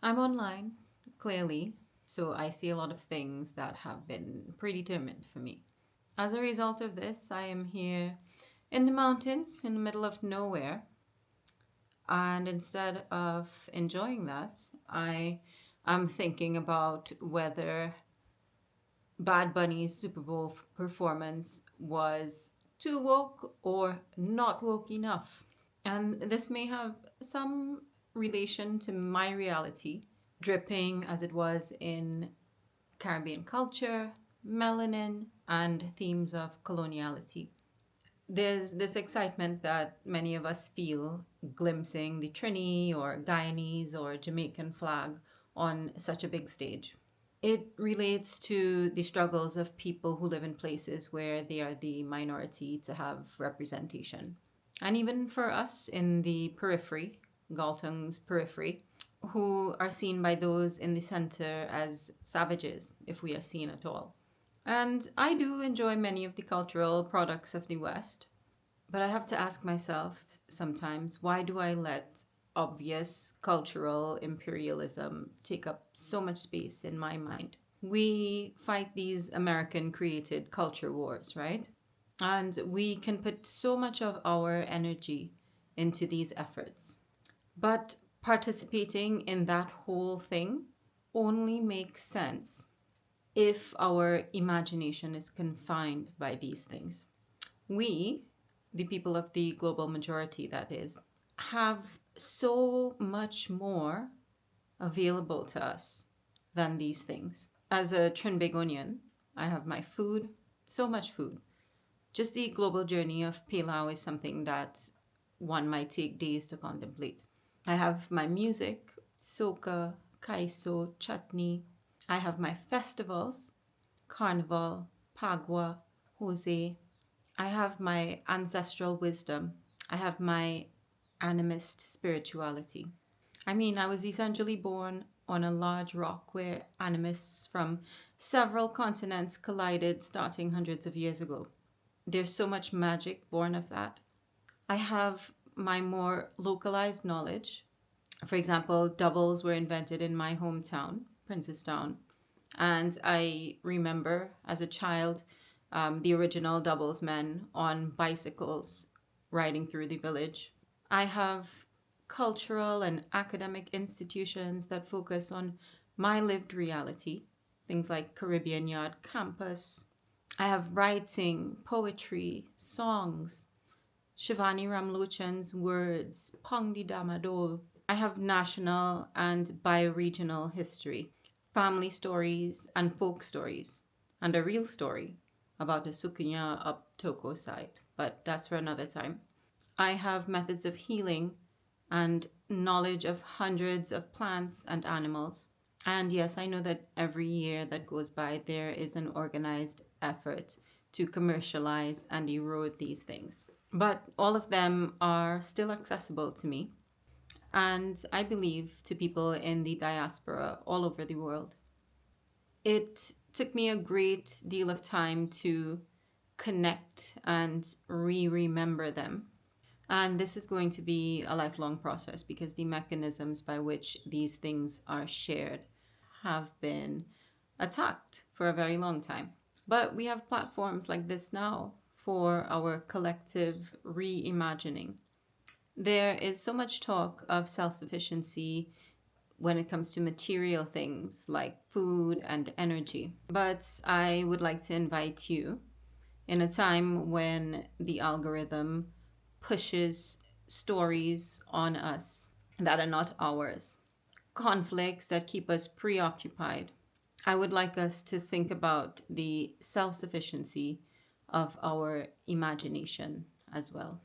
I'm online, clearly, so I see a lot of things that have been predetermined for me. As a result of this, I am here in the mountains in the middle of nowhere, and instead of enjoying that, I am thinking about whether Bad Bunny's Super Bowl performance was too woke or not woke enough. And this may have some relation to my reality, dripping as it was in Caribbean culture, melanin, and themes of coloniality. There's this excitement that many of us feel glimpsing the Trini or Guyanese or Jamaican flag on such a big stage. It relates to the struggles of people who live in places where they are the minority to have representation. And even for us in the periphery, Galtung's periphery, who are seen by those in the center as savages, if we are seen at all. And I do enjoy many of the cultural products of the West, but I have to ask myself sometimes, why do I let obvious cultural imperialism take up so much space in my mind? We fight these American created culture wars, right? And we can put so much of our energy into these efforts. But participating in that whole thing only makes sense if our imagination is confined by these things. We, the people of the global majority, that is, have so much more available to us than these things. As a Trinbagonian, I have my food, so much food. Just the global journey of Palau is something that one might take days to contemplate. I have my music, soca, kaiso, chutney. I have my festivals, carnival, pagua, Jose. I have my ancestral wisdom. I have my animist spirituality. I mean, I was essentially born on a large rock where animists from several continents collided starting hundreds of years ago. There's so much magic born of that. I have my more localized knowledge. For example, doubles were invented in my hometown, Princestown. And I remember as a child the original doubles men on bicycles riding through the village. I have cultural and academic institutions that focus on my lived reality, things like Caribbean Yard Campus. I have writing, poetry, songs, Shivani Ramlochan's words, Pongdi Damadol. I have national and bioregional history, family stories and folk stories, and a real story about the Sukunya up Toko side, but that's for another time. I have methods of healing and knowledge of hundreds of plants and animals. And yes, I know that every year that goes by, there is an organized effort to commercialize and erode these things. But all of them are still accessible to me, and I believe to people in the diaspora all over the world. It took me a great deal of time to connect and remember them. And this is going to be a lifelong process because the mechanisms by which these things are shared have been attacked for a very long time. But we have platforms like this now for our collective reimagining. There is so much talk of self sufficiency when it comes to material things like food and energy. But I would like to invite you in a time when the algorithm pushes stories on us that are not ours, conflicts that keep us preoccupied. I would like us to think about the self sufficiency of our imagination as well.